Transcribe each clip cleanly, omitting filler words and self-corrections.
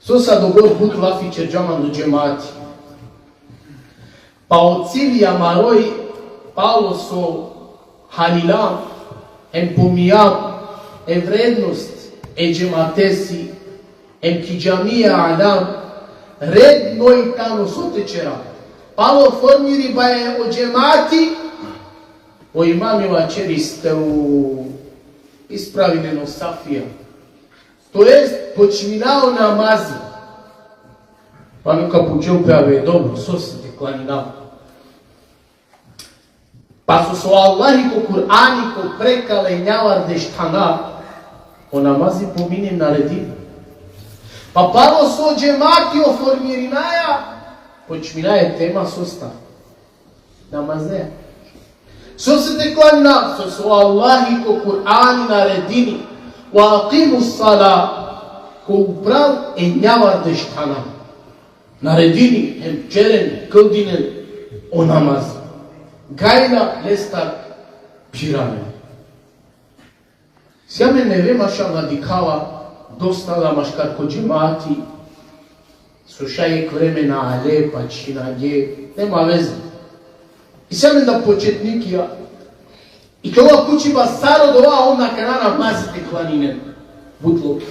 Со са догор бут лафи черджаман до джемати. Па од цили амарој пало со халилам, ем помијам, е вредност, е джематеси, ем киджамија алам, редно и тано сотечера. Пало формири ба е о джемати, о имамива черисте у исправилено Сафија. Тоест, починал намази. Па нека почел пеаве добро, сосите кланинал. Па со Аллахи ко Кур'ани ко прекале нјавар дештана, о намази поминем нареди. Па пало со джемати оформиринаја, почминаја тема соста. Намазеја. Сосите кланинал, со Аллахи ко Кур'ани наредини, wa aqimu sala, ko uprav e njavar deštana. Naredini, hem čeren, këldinen, o namaz. Gajna lestar pirame. Sjame neve maša nadikava, dostala maškar ko džemati, slušajek vremena ale, pa činadje, nema veze. I sjame da početnikija, i това кучи ба саро дова онда кана намазите кланинен. Бутлоке.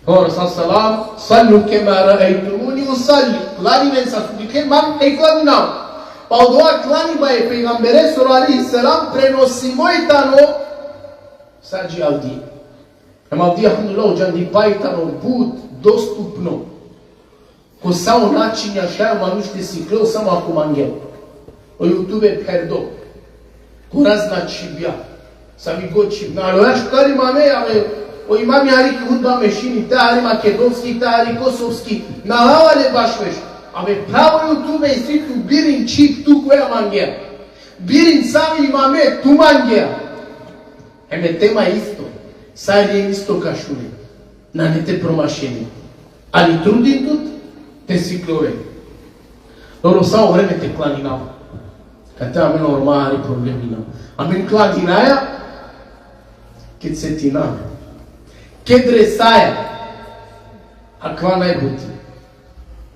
Хора салам, саллу кема раайтумуни усалли. Кланинен са судике мам е кланинал. Па од ова клани ба е пейгамбере сора алейхи селам преносимојтано саджи алди. Ама алди ахмдуллах джанди пајтано буд доступно. Ко само начинја шаја мануште си клео само ако мангел. О ютубе пердо. Коразна чибја, сами го чибна, ало јаш кари маме, о имами ари худба мешини, та ари македонски, та ари косовски, налавале баш веш, право ютубе и сриту бирин чип ту која мангеа, бирин сами имаме ту мангеа. Тема е исто, сари е исто кашуне, на не те промашени, али трудин тут, те си клове. Лоро само време те кланинава. Кате амен нормали проблемина. Амен кладинаја, ке цетина, ке дресаја, а ква најбути.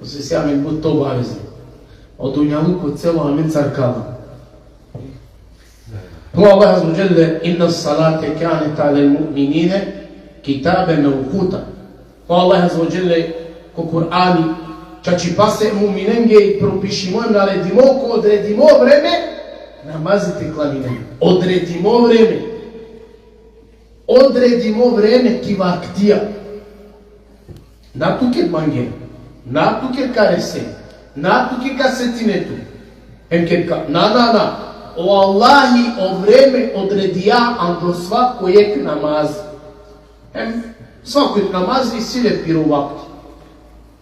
Осе се амен бут то бавезе. Од уњалу ко цело амен царкава. Ко Аллах азза ва џелле, инна салате канет алел муъминине китабен мавқута. Ко Аллах азза ва џелле ко Кур'ани чачи пасе муминенге и пропишимо им наредимо, ко одредимо време, намазите кланинен. Одредимо време. Одредимо време ки вактија. Натуке манге, натуке каресе, натуке касетинету. Емкерка, на. О Аллахи о време одредија андо свакојек намаз. Свакојек намаз и силе пиро вакти.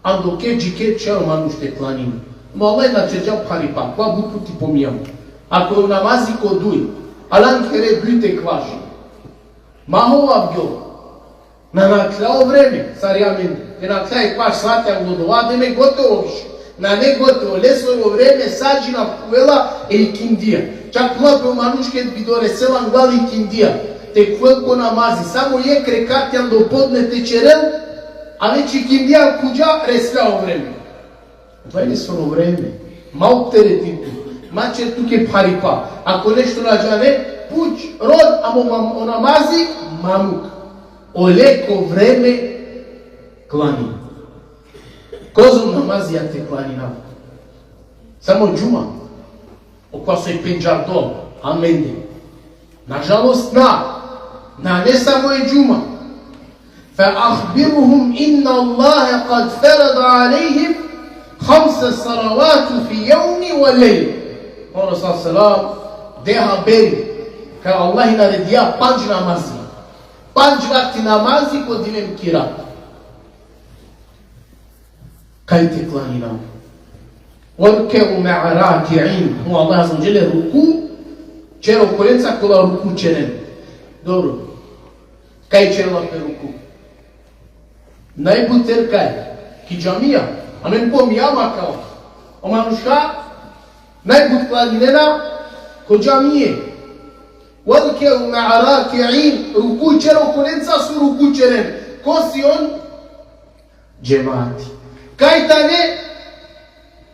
Ando ke cel manуште кланим. Мале на чеджа пхарипа, ква буту ти помијам. Ако намази кодуј, алан кере бюте кваши. Махо абгјо. На наклао време, сариамин, те наклај кваш сватја глодова, не ме готово више. На не готово, лесово време, саджи на куела и киндија. Чак това пе манушке би дореселан глави киндија. Те куелко намази, само е крекатјан до подне течерел, а веќе киндија куѓа ресляо време. Това е лесово време. Малк теретинту. Мачер туке пхарипа. Ако нешто наđане, пуч, род, амо о намази, мамук. О леко време, клани. Козом намази ја те клани на. Само джума. Оква сој пенџардо, аменде. Нажалост на не само е джума. فأخبرهم إن الله قد فرض عليهم 5 صلوات في يوم والليل. الرسول صلى الله عليه وسلم деха бери ка Аллах наредија 5 намази. 5 вакти намази ко дивем кират. Кај те клани нам. Варкеу ма'a раки'ин. Аллах азза ва џеле руку, черо коленца кола руку черен. Добро. Кај черла пе руку. Најбутер кај? Ки џамија. Амен помијама као. Оманушка, најбут кладинена ко џамије. Варкеу ма'a раки'ин. Руку черо коленца су руку черен. Ко си он? Джемати. Кајтане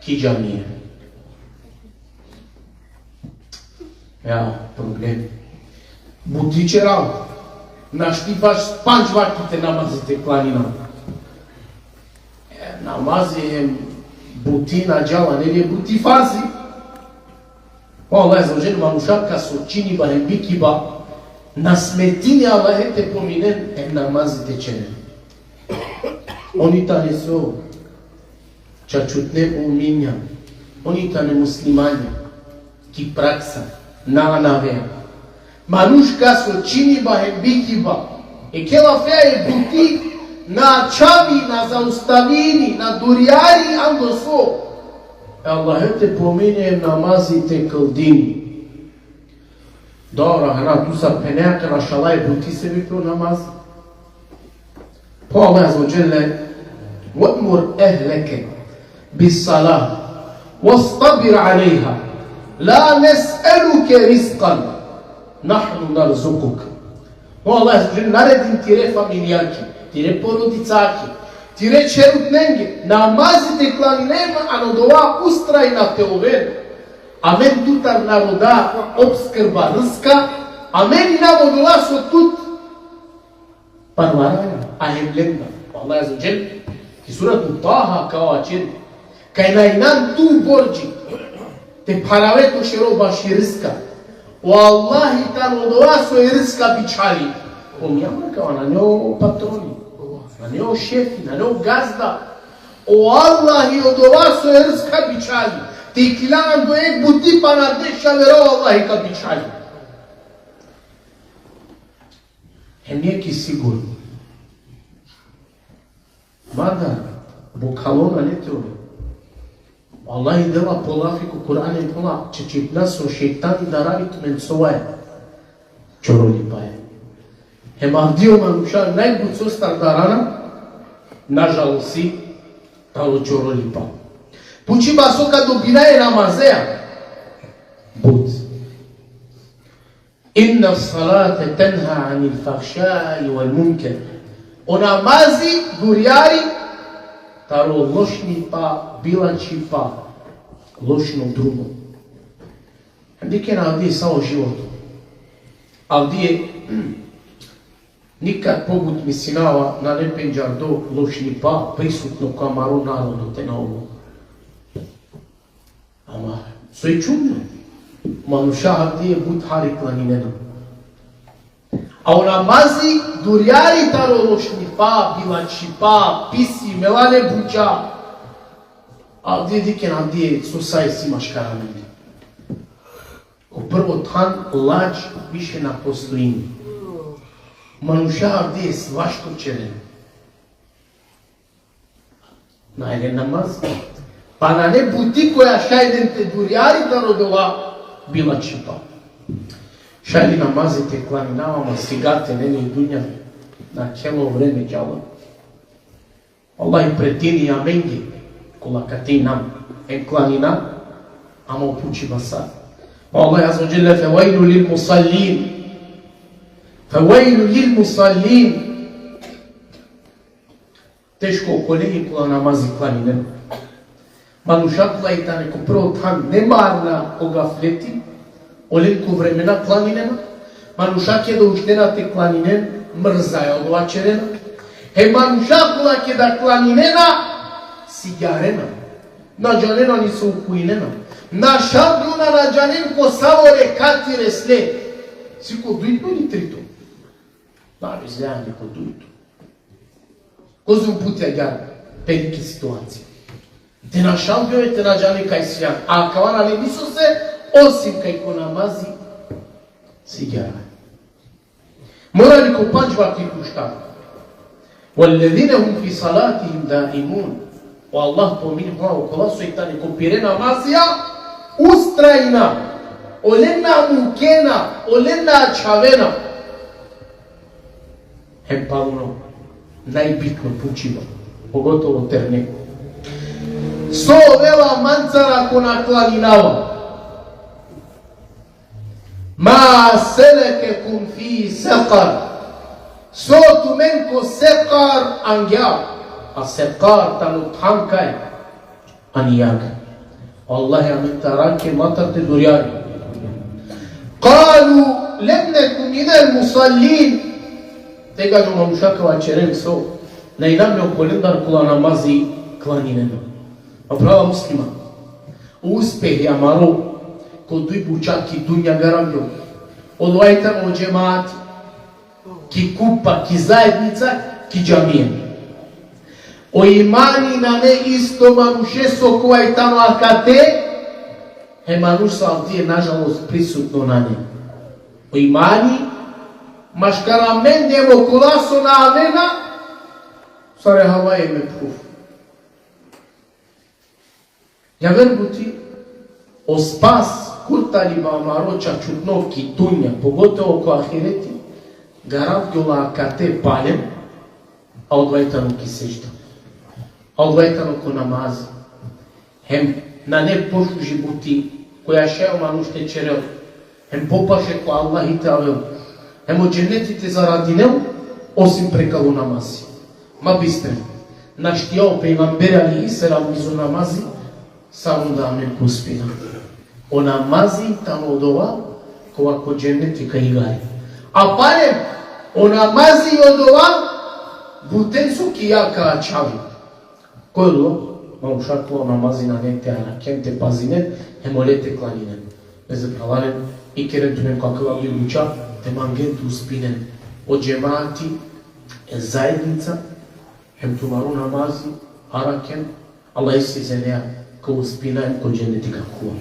ки џамија. Проблем. Бутиче работа. Наштипаш панчваките намазите кланина. Намази е бути на джала, не ли е бути фарзи. Аллах аззаваџел манушака со чини барем бикиба на сметини Аллах те поминен е намазите черен. Они та не со чачутне умиња, они та не муслимани ки пракса на навеа. Манушка со чини барем бикиба е кела феа е бути на чави, на зауставини, на дуријари андосо. Аллах те помине намазите кълдини. Добра, хана, ту са пенеака на шалай бути се ви про намаз. По Аллах аззаваџел وَأْمُرْ أَهْلَكَ بِالصَّلَاةِ وَاصْطَبِرْ عَلَيْهَا لَا نَسْأَلُكَ رِزْقًا نَحْنُ نَرْزُقُكَ. По Аллах аззаваџел наредим тире фамилијаки, тире породицаки, тире черутненге, намазите кланинема, ано дова устрајна теовен. Амен тутар народа обскрба рска, амен и намо дова со тут парварана, ахемленда. Аллах аззаваџел ки сурату Таха као ачен, кај најнан ту борджи, те паравето шеро баши рска. O Allahi tamo dova svoje rska bičali. Pomijama kao na njoj patroni, na njoj šefi, na njoj gazda. O Allahi od ova svoje rska bičali. Ti kilanam do ek buti pa na deša vero Allahi ka bičali. Hem nije ki sigurno. Mada, bokalona ne teore. Allah i dela polafiku Kur'an i pola čečitna so šeitani da radit men sovaje. Čoroli pa je. Hem avdio manuša najbud sostar darana, nažal si, talo čoroli pa. Puči ba soka dobinaje namazeja. Bud. Inna salate tenha anil fahšai wal munker. O namazi, gurjari, talo lošni pa, bilanči pa, lošno drugo. Dike na ovdje samo životu. A ovdje nikad pogut mi sinava na nepenđar do lošni pa, prisutno kamaru narodu te na ovo. Ama, so je čudno. Manuša ovdje bud hari klaninena. A u namazi durjari taro lošni pa, bilanči pa, pisi, melane buđa. A ovdje dike na ovdje susaj si maškarameni. Ko prvo tan lađ više na postojini. Manuša ovdje je svašto čeren. Na jedan namaz. Pa na ne buti koja šajden te durjari taro dova bilanči pa. Šajdi namazite klaninavama, sigate, neni i dunja, na cijelo vreme djava. Allah i pretini amengi, kolakati nam, en klanina, ama upući basar. Allah azzađele, fevajlu lil musallin, fevajlu lil musallin. Teško kolegi kula namazi klanine. Manušakla i ta neko prvo tam nemarna ogafleti, Оленко времена кланинена, манушак е да ушнена те кланинен, мрза е облачерена. Манушак лак е да кланинена, сигарена. Наджанена ни се укуинена. На шабдуна наджанен ко само рекати ресле. Сико дуито или трито? Да, излеян ко дуито. Козум путя гяр, педики ситуации. Те на шабдуна те наджани кај свиян. А кавана не нисо се, osim kaj ko namazi sigara. Morali ko pađvati kušta. وَالَّذِينَ هُمْ فِي صَلَاتِهِمْ دَائِمُونَ. O Allah pomini hvala kola su i tani ko pire namazija ustrajna, olena mukena, olena čavena. Hem pa ono najbitno pučiva, pogotovo terneku. So vela mancara ko naklaninava. Ma selekekum fi seqar. So tu men ko seqar angja. a seqar tanu thankaj, ani jaga. Wallahi amin taranke matarte durjari. Qalu lem neku minel musallin. Te kažu mamušakava čerem so, na idam ne okolindar kula namazi klanineno. A prava muslima, uspeh je amaro, ko duj bučak ki dunja garamljo, odvajtan o džemati, ki kupa, ki zajednica, ki džamijen. O imani na ne isto manuše so koja tamo akate, he manuša ovdje je nažalost prisutno na ne. O imani, maškaramen njevo kulaso na avena, sare havaje me puf. Ja verbuti, o spas kurtaliba amaroća čutnovki dunja, pogotovo ko ahireti, garantiola akate palem, a odvajtano ki sežda. A odvajtano ko namazi. Hem na ne pošuži buti, koja šeo manušte čereo, hem popaše ko Allah i te aveo, hem o dženetite zaradi neu, osim prekalu namazi. Ma bistre, naštijao pejgamberi ali selam izu namazi, samo da amen kuspina. O namazi tamo odova, ko ako dženetika igari. A palem, o namazi odova, buten su ki jaka čavi. Ko je odova? Mam šaklo namazi na nete, na kente pazine, hemolete klaninen. Neze pralanen, i kerentunen kakva bi luča, te mangentu uspinen. O džemati, zajednica, hem tumaru namazi, araken, Allah isi zenea, ko uspina, ko dženetika kuva.